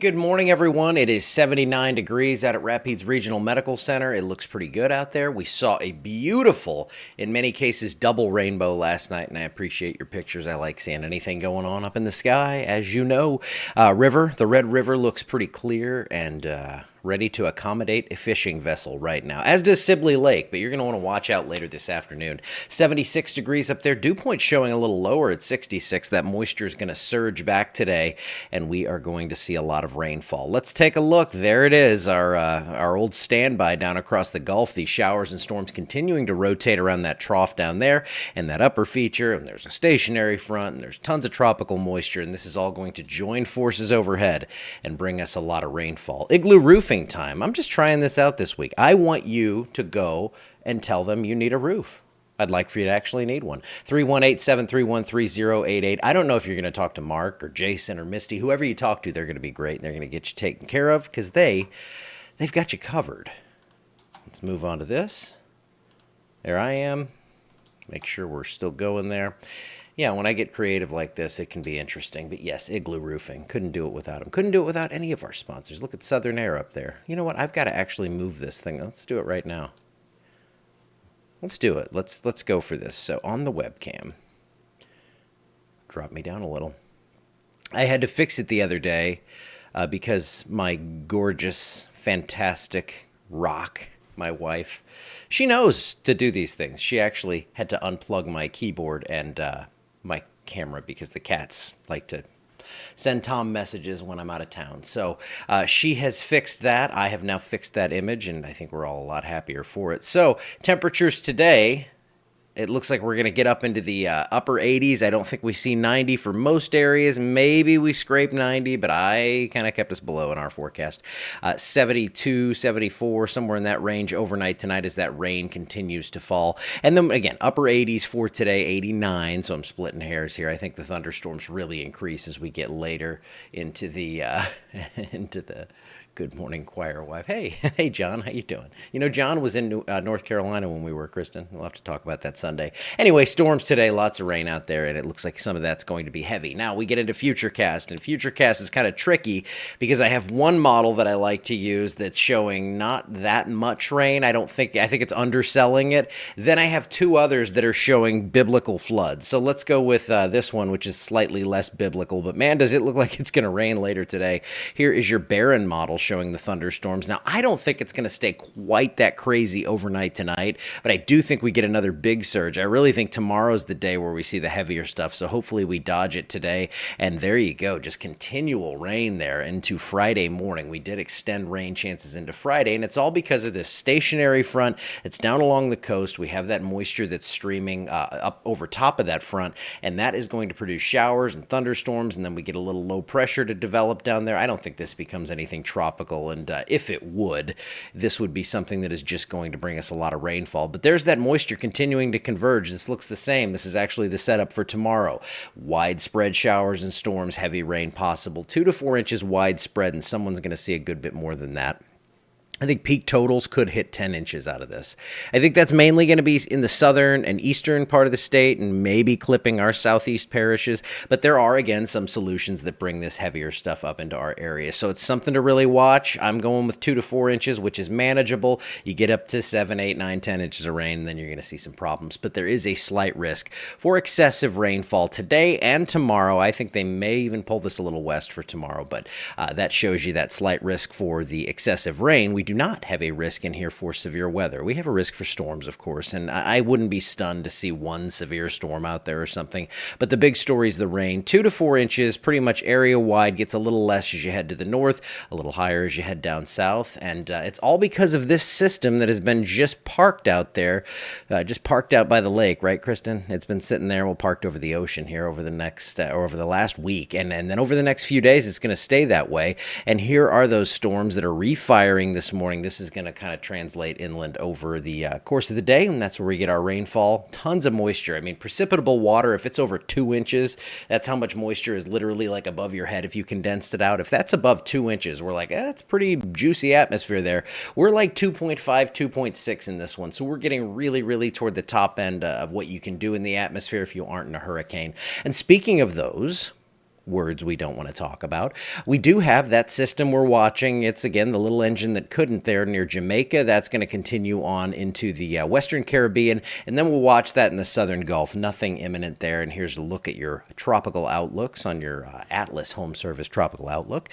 Good morning, everyone. It is 79 degrees out at Rapides Regional Medical Center. It looks pretty good out there. We saw a beautiful, in many cases, double rainbow last night, and I appreciate your pictures. I like seeing anything going on up in the sky. As you know, the Red River looks pretty clear and ready to accommodate a fishing vessel right now, as does Sibley Lake, but you're going to want to watch out later this afternoon. 76 degrees up there. Dew point showing a little lower at 66. That moisture is going to surge back today, and we are going to see a lot of rainfall. Let's take a look. There it is, our old standby down across the Gulf. These showers and storms continuing to rotate around that trough down there and that upper feature, and there's a stationary front, and there's tons of tropical moisture, and this is all going to join forces overhead and bring us a lot of rainfall. Igloo roofing time. I'm just trying this out this week. I want you to go and tell them you need a roof. I'd like for you to actually need one. 318-731-3088. I don't know if you're going to talk to Mark or Jason or Misty. Whoever you talk to, they're going to be great, and they're going to get you taken care of because they've got you covered. Let's move on to this. There I am. Make sure we're still going there. Yeah, when I get creative like this, it can be interesting. But yes, Igloo Roofing. Couldn't do it without them. Couldn't do it without any of our sponsors. Look at Southern Air up there. You know what? I've got to actually move this thing. Let's do it right now. Let's do it. Let's go for this. So on the webcam, drop me down a little. I had to fix it the other day because my gorgeous, fantastic Rock, my wife, she knows to do these things. She actually had to unplug my keyboard and my camera because the cats like to send Tom messages when I'm out of town. So she has fixed that. I have now fixed that image, and I think we're all a lot happier for it. So temperatures today, it looks like we're going to get up into the upper 80s. I don't think we see 90 for most areas. Maybe we scrape 90, but I kind of kept us below in our forecast. 72, 74, somewhere in that range overnight tonight as that rain continues to fall. And then again, upper 80s for today, 89. So I'm splitting hairs here. I think the thunderstorms really increase as we get later into the into the Good Morning Choir wife. Hey, John, how you doing? You know, John was in North Carolina when we were, Kristen. We'll have to talk about that Sunday. Anyway, storms today, lots of rain out there, and it looks like some of that's going to be heavy. Now, we get into Futurecast, and Futurecast is kind of tricky because I have one model that I like to use that's showing not that much rain. I think it's underselling it. Then I have two others that are showing biblical floods. So let's go with this one, which is slightly less biblical, but man, does it look like it's going to rain later today. Here is your Barron model showing the thunderstorms. Now, I don't think it's going to stay quite that crazy overnight tonight, but I do think we get another big surge. I really think tomorrow's the day where we see the heavier stuff, so hopefully we dodge it today. And there you go, just continual rain there into Friday morning. We did extend rain chances into Friday, and it's all because of this stationary front. It's down along the coast. We have that moisture that's streaming up over top of that front, and that is going to produce showers and thunderstorms, and then we get a little low pressure to develop down there. I don't think this becomes anything tropical, and if it would, this would be something that is just going to bring us a lot of rainfall. But there's that moisture continuing to converge. This looks the same. This is actually the setup for tomorrow. Widespread showers and storms, heavy rain possible, 2 to 4 inches widespread, and someone's going to see a good bit more than that. I think peak totals could hit 10 inches out of this. I think that's mainly going to be in the southern and eastern part of the state and maybe clipping our southeast parishes. But there are, again, some solutions that bring this heavier stuff up into our area. So it's something to really watch. I'm going with 2 to 4 inches, which is manageable. You get up to 7, 8, 9, 10 inches of rain, then you're going to see some problems. But there is a slight risk for excessive rainfall today and tomorrow. I think they may even pull this a little west for tomorrow, but that shows you that slight risk for the excessive rain. We do not have a risk in here for severe weather. We have a risk for storms, of course, and I wouldn't be stunned to see one severe storm out there or something. But the big story is the rain. 2 to 4 inches, pretty much area wide, gets a little less as you head to the north, a little higher as you head down south, and it's all because of this system that has been just parked out there, just parked out by the lake, right, Kristen? It's been sitting there, well, parked over the ocean here over the next, or over the last week, and then over the next few days, it's going to stay that way. And here are those storms that are refiring this morning. This is going to kind of translate inland over the course of the day, and that's where we get our rainfall. Tons of moisture. I mean, precipitable water, if it's over 2 inches, that's how much moisture is literally like above your head if you condensed it out. If that's above 2 inches, we're like, that's pretty juicy atmosphere there. We're like 2.5, 2.6 in this one, so we're getting really, really toward the top end of what you can do in the atmosphere if you aren't in a hurricane. And speaking of those, words we don't want to talk about. We do have that system we're watching. It's, again, the little engine that couldn't there near Jamaica. That's going to continue on into the Western Caribbean, and then we'll watch that in the Southern Gulf. Nothing imminent there. And here's a look at your tropical outlooks on your Atlas Home Service Tropical Outlook.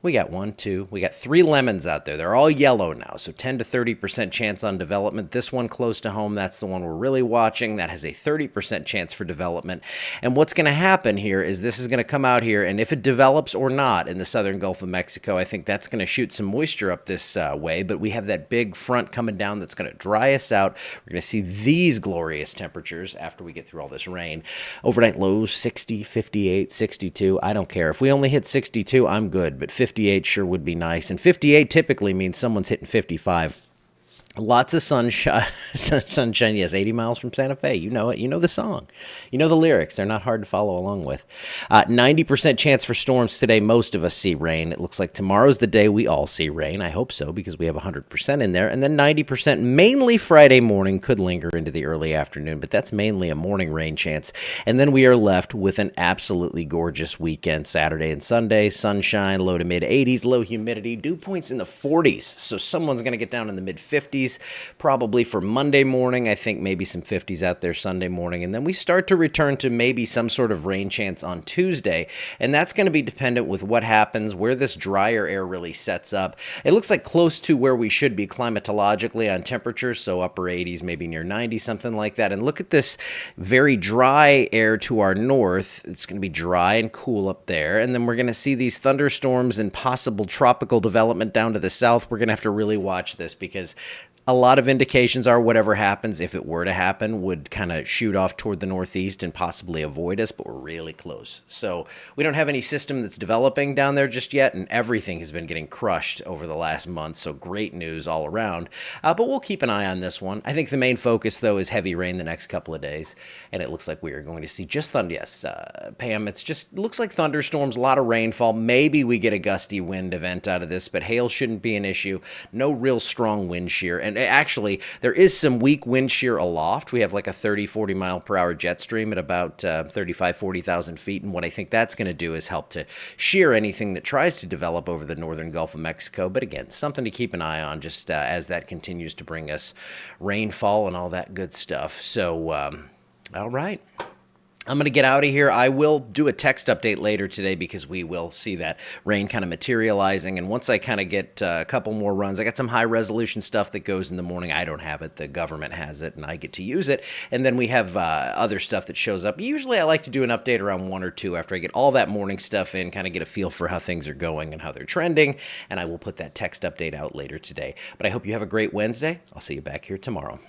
We got we got 3 lemons out there. They're all yellow now, so 10 to 30% chance on development. This one close to home, that's the one we're really watching. That has a 30% chance for development. And what's going to happen here is this is going to come out here, and if it develops or not in the southern Gulf of Mexico, I think that's going to shoot some moisture up this way, but we have that big front coming down that's going to dry us out. We're going to see these glorious temperatures after we get through all this rain. Overnight lows, 60, 58, 62. I don't care. If we only hit 62, I'm good, but 58 sure would be nice. And 58 typically means someone's hitting 55. Lots of sunshine. Sunshine, yes, 80 miles from Santa Fe. You know it. You know the song. You know the lyrics. They're not hard to follow along with. 90% chance for storms today. Most of us see rain. It looks like tomorrow's the day we all see rain. I hope so, because we have 100% in there. And then 90% mainly Friday morning, could linger into the early afternoon, but that's mainly a morning rain chance. And then we are left with an absolutely gorgeous weekend, Saturday and Sunday. Sunshine, low to mid 80s, low humidity, dew points in the 40s. So someone's going to get down in the mid 50s. Probably for Monday morning. I think maybe some 50s out there Sunday morning. And then we start to return to maybe some sort of rain chance on Tuesday. And that's going to be dependent with what happens, where this drier air really sets up. It looks like close to where we should be climatologically on temperature. So upper 80s, maybe near 90, something like that. And look at this very dry air to our north. It's going to be dry and cool up there. And then we're going to see these thunderstorms and possible tropical development down to the south. We're going to have to really watch this, because a lot of indications are whatever happens, if it were to happen, would kind of shoot off toward the northeast and possibly avoid us, but we're really close. So we don't have any system that's developing down there just yet, and everything has been getting crushed over the last month, so great news all around. But we'll keep an eye on this one. I think the main focus, though, is heavy rain the next couple of days, and it looks like we are going to see just thunder. Yes, Pam, it's just looks like thunderstorms, a lot of rainfall. Maybe we get a gusty wind event out of this, but hail shouldn't be an issue. No real strong wind shear. And actually, there is some weak wind shear aloft. We have like a 30, 40 mile per hour jet stream at about 35, 40,000 feet. And what I think that's going to do is help to shear anything that tries to develop over the northern Gulf of Mexico. But again, something to keep an eye on just as that continues to bring us rainfall and all that good stuff. So, all right. I'm going to get out of here. I will do a text update later today, because we will see that rain kind of materializing. And once I kind of get a couple more runs, I got some high resolution stuff that goes in the morning. I don't have it. The government has it, and I get to use it. And then we have other stuff that shows up. Usually I like to do an update around 1 or 2 after I get all that morning stuff in, kind of get a feel for how things are going and how they're trending. And I will put that text update out later today. But I hope you have a great Wednesday. I'll see you back here tomorrow.